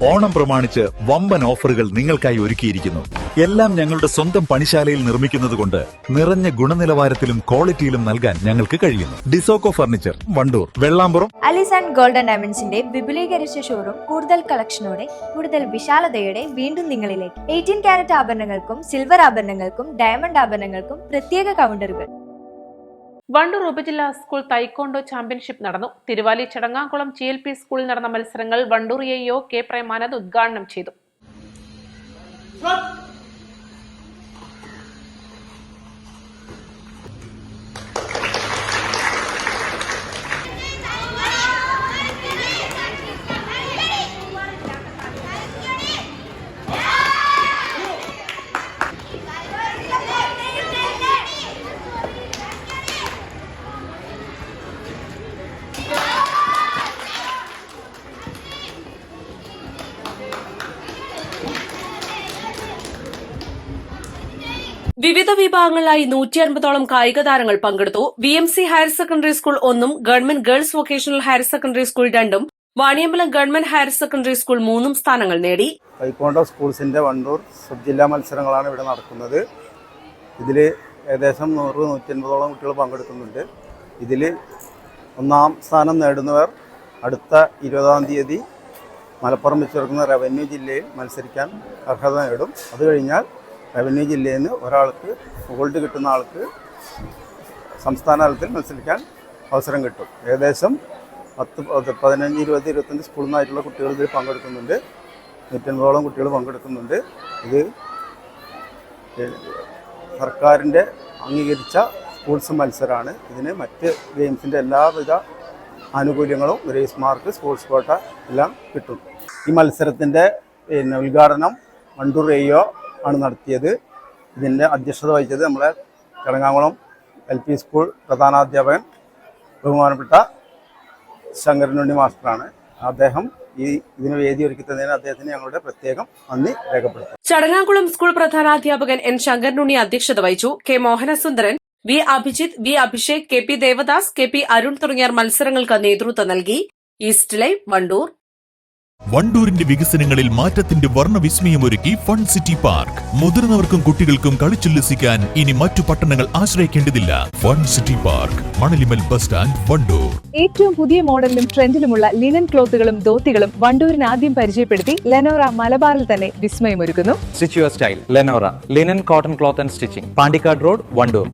ഓണം പ്രമാണിച്ച് വമ്പൻ ഓഫറുകൾ നിങ്ങൾക്കായി ഒരുക്കിയിരിക്കുന്നു. എല്ലാം ഞങ്ങളുടെ സ്വന്തം പണിശാലയിൽ നിർമ്മിക്കുന്നതുകൊണ്ട് നിറഞ്ഞ ഗുണനിലവാരത്തിലും ക്വാളിറ്റിയിലും നൽകാൻ ഞങ്ങൾക്ക് കഴിയുന്നു. ഡിസോക്കോ ഫർണിച്ചർ, വണ്ടൂർ, വെള്ളാമ്പുറം. അലിസ് ആൻഡ് ഗോൾഡൻ ഡയമണ്ട്സിന്റെ വിപുലീകരിച്ച ഷോറൂം കൂടുതൽ കളക്ഷനോടെ കൂടുതൽ വിശാലതയോടെ വീണ്ടും നിങ്ങളിലേക്ക്. 18 കാരറ്റ് ആഭരണങ്ങൾക്കും സിൽവർ ആഭരണങ്ങൾക്കും ഡയമണ്ട് ആഭരണങ്ങൾക്കും പ്രത്യേക കൗണ്ടറുകൾ. വണ്ടൂർ ഉപജില്ലാ സ്കൂൾ തൈക്കോണ്ടോ ചാമ്പ്യൻഷിപ്പ് നടന്നു. തിരുവാലി ചടങ്ങാകുളം GLP സ്കൂളിൽ നടന്ന മത്സരങ്ങൾ വണ്ടൂർ AEO K പ്രേമാനന്ദ് ഉദ്ഘാടനം ചെയ്തു. വിവിധ വിഭാഗങ്ങളിലായി 150ഓളം കായിക താരങ്ങൾ പങ്കെടുത്തു. VMC ഹയർ സെക്കൻഡറി സ്കൂൾ 1ഉം government girls vocational higher secondary school 2ഉം Vaniyambalam government higher secondary school 3ഉം സ്ഥാനങ്ങൾ നേടി. തൈക്കോണ്ടോ സ്കൂൾസിന്റെ വണ്ടൂർ സബ് ജില്ലാ മത്സരങ്ങളാണ് ഇവിടെ നടക്കുന്നത്. ഇതിൽ ഏകദേശം 100-150ഓളം കുട്ടികൾ പങ്കെടുക്കുന്നുണ്ട്. ഇതിൽ ഒന്നാം സ്ഥാനം നേടുന്നവർ അടുത്ത 20-ാം തീയതി മലപ്പുറം വെച്ച് നടക്കുന്ന റവന്യൂ ജില്ലയിൽ മത്സരിക്കാൻ അർഹത നേടും. അത് കഴിഞ്ഞാൽ റവന്യൂ ജില്ലയിൽ നിന്ന് ഒരാൾക്ക് ഗോൾഡ് കിട്ടുന്ന ആൾക്ക് സംസ്ഥാന തലത്തിൽ മത്സരിക്കാൻ അവസരം കിട്ടും. ഏകദേശം 10, 15, 20, 25 സ്കൂളിൽ നിന്നായിട്ടുള്ള കുട്ടികൾ ഇതിൽ പങ്കെടുക്കുന്നുണ്ട്. 150ഓളം കുട്ടികൾ പങ്കെടുക്കുന്നുണ്ട്. ഇത് സർക്കാരിൻ്റെ അംഗീകരിച്ച സ്പോർട്സ് മത്സരമാണ്. ഇതിന് മറ്റ് ഗെയിംസിൻ്റെ എല്ലാവിധ ആനുകൂല്യങ്ങളും ഗ്രേസ് മാർക്ക്, സ്പോർട്സ് കോട്ട എല്ലാം കിട്ടും. ഈ മത്സരത്തിൻ്റെ ഉദ്ഘാടനം വണ്ടൂർ AEO ആണ് നടത്തിയത്. ഇതിൻ്റെ അധ്യക്ഷത വഹിച്ചത് നമ്മളെ ചടങ്ങാകുളം LP സ്കൂൾ പ്രധാനാധ്യാപകൻ ബഹുമാനപ്പെട്ട ശങ്കരനുണ്ണി മാസ്റ്ററാണ്. അദ്ദേഹം ഇതിന് വേദി ഒരുക്കി തന്നതിന് അദ്ദേഹത്തിന് ഞങ്ങളുടെ പ്രത്യേകം നന്ദി രേഖപ്പെടുത്തും. ചടങ്ങാകുളം സ്കൂൾ പ്രധാനാധ്യാപകൻ N ശങ്കരനുണ്ണി അധ്യക്ഷത വഹിച്ചു. K Mohanasundaran, V Abhijith, V Abhishek, KP Devdas, KP Arun തുടങ്ങിയവർ മത്സരങ്ങൾക്ക് നേതൃത്വം നൽകി. East Live, Wandoor. വണ്ടൂരിന്റെ വികസനങ്ങളിൽ മാറ്റത്തിന്റെ വർണ്ണവിസ്മയമൊരുക്കി ഫൺ സിറ്റി പാർക്ക്. മുതിർന്നവർക്കും കുട്ടികൾക്കും കളിച്ചുല്ലസിക്കാൻ ഇനി മറ്റു പട്ടണങ്ങൾ ആശ്രയിക്കേണ്ടതില്ല. Fun City Park, Manalimal bus stand, Wandoor. ഏറ്റവും പുതിയ മോഡലിലും ട്രെൻഡിലുമുള്ള ലിനൻ ക്ലോത്തുകളും ധോത്തികളും വണ്ടൂരിന് ആദ്യം പരിചയപ്പെടുത്തി ലെനോറ മലബാറിൽ തന്നെ വിസ്മയമൊരുക്കുന്നു. Stitch your style Lenora linen cotton cloth and stitching, Pandikkad road, Wandoor.